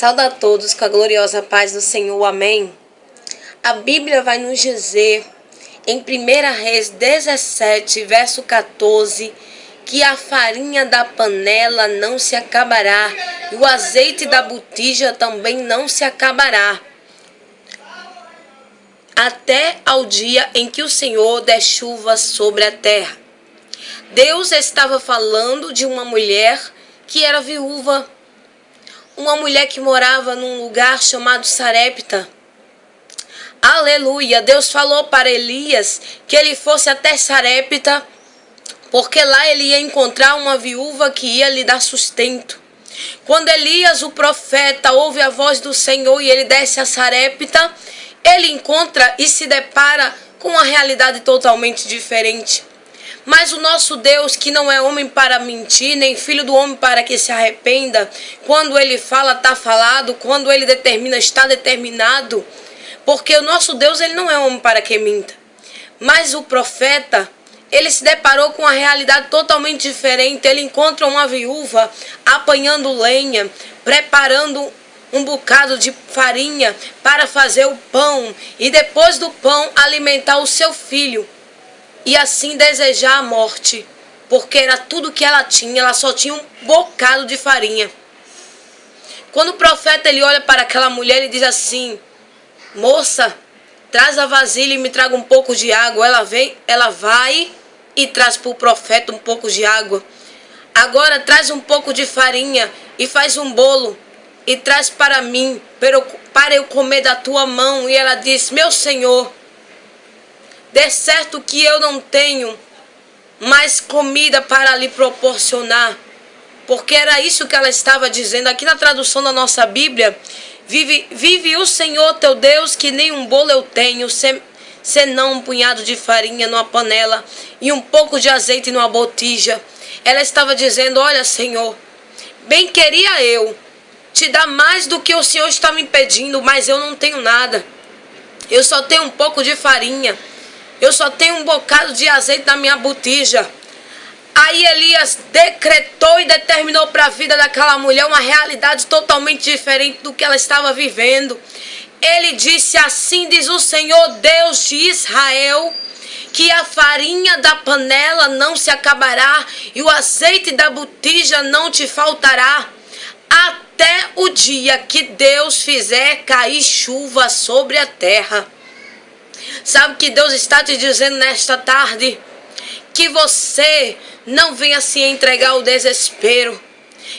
Saúde a todos com a gloriosa paz do Senhor, amém. A Bíblia vai nos dizer em 1 Reis 17, verso 14, que a farinha da panela não se acabará e o azeite da botija também não se acabará, até ao dia em que o Senhor der chuva sobre a terra. Deus estava falando de uma mulher que era viúva, uma mulher que morava num lugar chamado Sarepta. Aleluia! Deus falou para Elias que ele fosse até Sarepta, porque lá ele ia encontrar uma viúva que ia lhe dar sustento. Quando Elias, o profeta, ouve a voz do Senhor e ele desce a Sarepta, ele encontra e se depara com uma realidade totalmente diferente. Mas o nosso Deus, que não é homem para mentir, nem filho do homem para que se arrependa, quando ele fala, está falado, quando ele determina, está determinado. Porque o nosso Deus, ele não é homem para que minta. Mas o profeta, ele se deparou com uma realidade totalmente diferente. Ele encontra uma viúva apanhando lenha, preparando um bocado de farinha para fazer o pão. E depois do pão, alimentar o seu filho. E assim desejar a morte, porque era tudo que ela tinha, ela só tinha um bocado de farinha. Quando o profeta ele olha para aquela mulher, ele diz assim: moça, traz a vasilha e me traga um pouco de água. Ela vai e traz para o profeta um pouco de água. Agora traz um pouco de farinha e faz um bolo e traz para mim, para eu comer da tua mão. E ela diz: meu Senhor, de certo que eu não tenho mais comida para lhe proporcionar. Porque era isso que ela estava dizendo. Aqui na tradução da nossa Bíblia, vive o Senhor teu Deus, que nem um bolo eu tenho, senão um punhado de farinha numa panela e um pouco de azeite numa botija. Ela estava dizendo: olha, Senhor, bem queria eu te dar mais do que o Senhor está me pedindo, mas eu não tenho nada. Eu só tenho um pouco de farinha. Eu só tenho um bocado de azeite na minha botija. Aí Elias decretou e determinou para a vida daquela mulher uma realidade totalmente diferente do que ela estava vivendo. Ele disse: assim diz o Senhor Deus de Israel, que a farinha da panela não se acabará e o azeite da botija não te faltará, até o dia que Deus fizer cair chuva sobre a terra. Sabe o que Deus está te dizendo nesta tarde? Que você não venha se entregar ao desespero.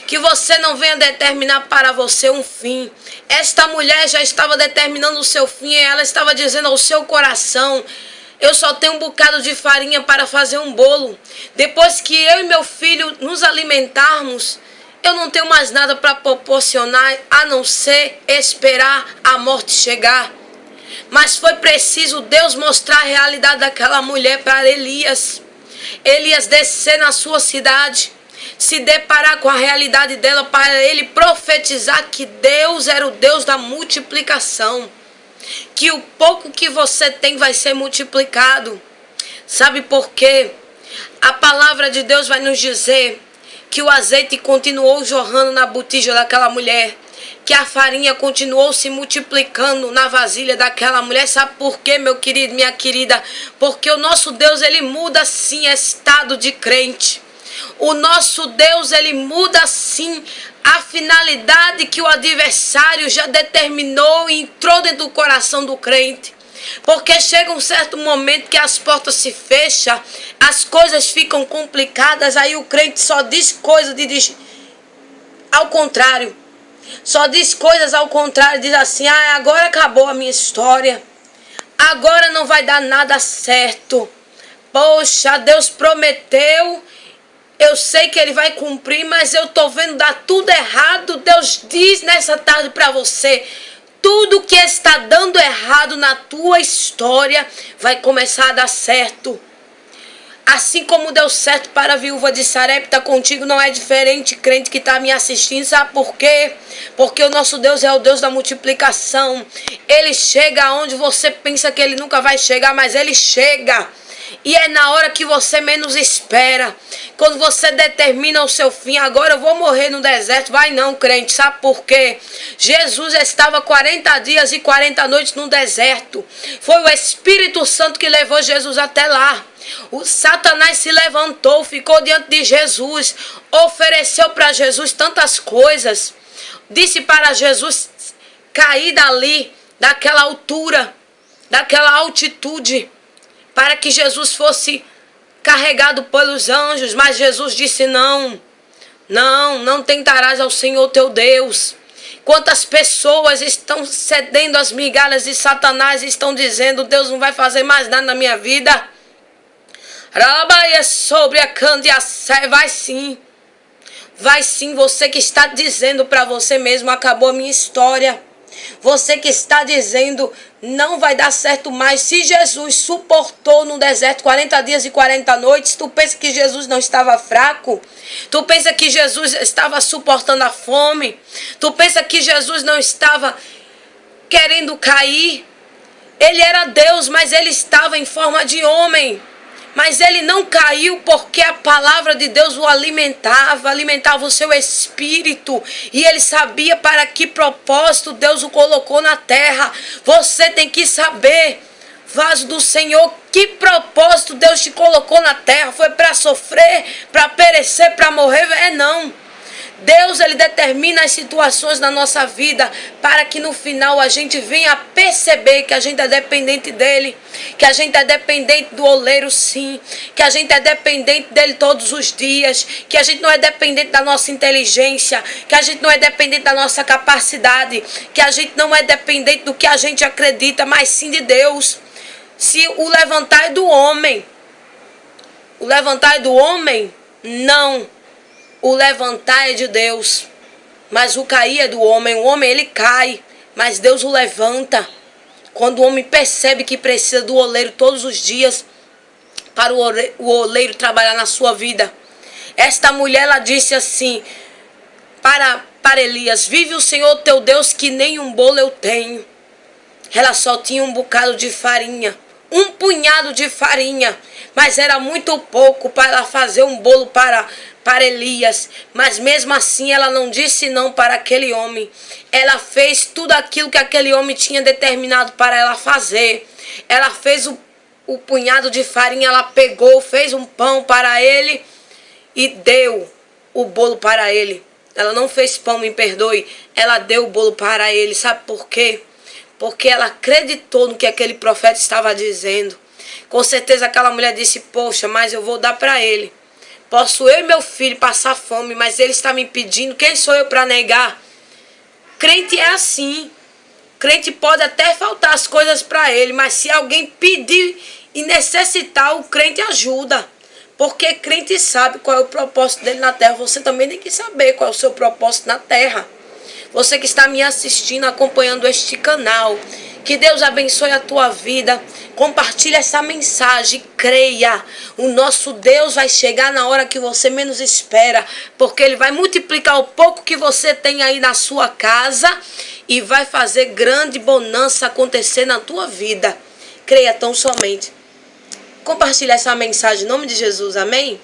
Que você não venha determinar para você um fim. Esta mulher já estava determinando o seu fim. E ela estava dizendo ao seu coração: eu só tenho um bocado de farinha para fazer um bolo. Depois que eu e meu filho nos alimentarmos, eu não tenho mais nada para proporcionar, a não ser esperar a morte chegar. Mas foi preciso Deus mostrar a realidade daquela mulher para Elias. Elias descer na sua cidade, se deparar com a realidade dela, para ele profetizar que Deus era o Deus da multiplicação. Que o pouco que você tem vai ser multiplicado. Sabe por quê? A palavra de Deus vai nos dizer que o azeite continuou jorrando na botija daquela mulher, que a farinha continuou se multiplicando na vasilha daquela mulher. Sabe por quê, meu querido, minha querida? Porque o nosso Deus, ele muda sim estado de crente. O nosso Deus, ele muda sim a finalidade que o adversário já determinou e entrou dentro do coração do crente. Porque chega um certo momento que as portas se fecham, as coisas ficam complicadas, aí o crente só diz coisas ao contrário. Só diz coisas ao contrário, diz assim: ah, agora acabou a minha história, agora não vai dar nada certo. Poxa, Deus prometeu, eu sei que Ele vai cumprir, mas eu estou vendo dar tudo errado. Deus diz nessa tarde para você: tudo que está dando errado na tua história vai começar a dar certo. Assim como deu certo para a viúva de Sarepta, contigo não é diferente, crente que está me assistindo. Sabe por quê? Porque o nosso Deus é o Deus da multiplicação. Ele chega aonde você pensa que Ele nunca vai chegar, mas Ele chega. E é na hora que você menos espera. Quando você determina o seu fim. Agora eu vou morrer no deserto. Vai não, crente. Sabe por quê? Jesus estava 40 dias e 40 noites no deserto. Foi o Espírito Santo que levou Jesus até lá. O Satanás se levantou, ficou diante de Jesus. Ofereceu para Jesus tantas coisas. Disse para Jesus cair dali, daquela altura, daquela altitude, para que Jesus fosse carregado pelos anjos. Mas Jesus disse: não tentarás ao Senhor teu Deus. Quantas pessoas estão cedendo às migalhas de Satanás e estão dizendo: Deus não vai fazer mais nada na minha vida. Sobre a candia, vai sim. Vai sim, você que está dizendo para você mesmo: acabou a minha história. Você que está dizendo: não vai dar certo mais. Se Jesus suportou no deserto 40 dias e 40 noites, tu pensa que Jesus não estava fraco? Tu pensa que Jesus estava suportando a fome? Tu pensa que Jesus não estava querendo cair? Ele era Deus, mas ele estava em forma de homem. Mas ele não caiu porque a palavra de Deus o alimentava o seu espírito. E ele sabia para que propósito Deus o colocou na terra. Você tem que saber, vaso do Senhor, que propósito Deus te colocou na terra. Foi para sofrer, para perecer, para morrer? Não. Deus, ele determina as situações na nossa vida para que no final a gente venha perceber que a gente é dependente dele, que a gente é dependente do oleiro, sim, que a gente é dependente dele todos os dias, que a gente não é dependente da nossa inteligência, que a gente não é dependente da nossa capacidade, que a gente não é dependente do que a gente acredita, mas sim de Deus. Se o levantar é do homem, não. O levantar é de Deus, mas o cair é do homem. O homem, ele cai, mas Deus o levanta. Quando o homem percebe que precisa do oleiro todos os dias para o oleiro trabalhar na sua vida. Esta mulher, ela disse assim para Elias: vive o Senhor teu Deus que nem um bolo eu tenho. Ela só tinha um bocado de farinha, um punhado de farinha, mas era muito pouco para ela fazer um bolo para Elias. Mas mesmo assim ela não disse não para aquele homem. Ela fez tudo aquilo que aquele homem tinha determinado para ela fazer. Ela fez o punhado de farinha, ela pegou, fez um pão para ele e deu o bolo para ele. Ela não fez pão, me perdoe, ela deu o bolo para ele. Sabe por quê? Porque ela acreditou no que aquele profeta estava dizendo. Com certeza aquela mulher disse: poxa, mas eu vou dar para ele. Posso eu e meu filho passar fome, mas ele está me pedindo. Quem sou eu para negar? Crente é assim. Crente pode até faltar as coisas para ele, mas se alguém pedir e necessitar, o crente ajuda. Porque crente sabe qual é o propósito dele na terra. Você também tem que saber qual é o seu propósito na terra. Você que está me assistindo, acompanhando este canal, que Deus abençoe a tua vida. Compartilhe essa mensagem, creia. O nosso Deus vai chegar na hora que você menos espera, porque Ele vai multiplicar o pouco que você tem aí na sua casa e vai fazer grande bonança acontecer na tua vida. Creia tão somente. Compartilhe essa mensagem em nome de Jesus, amém?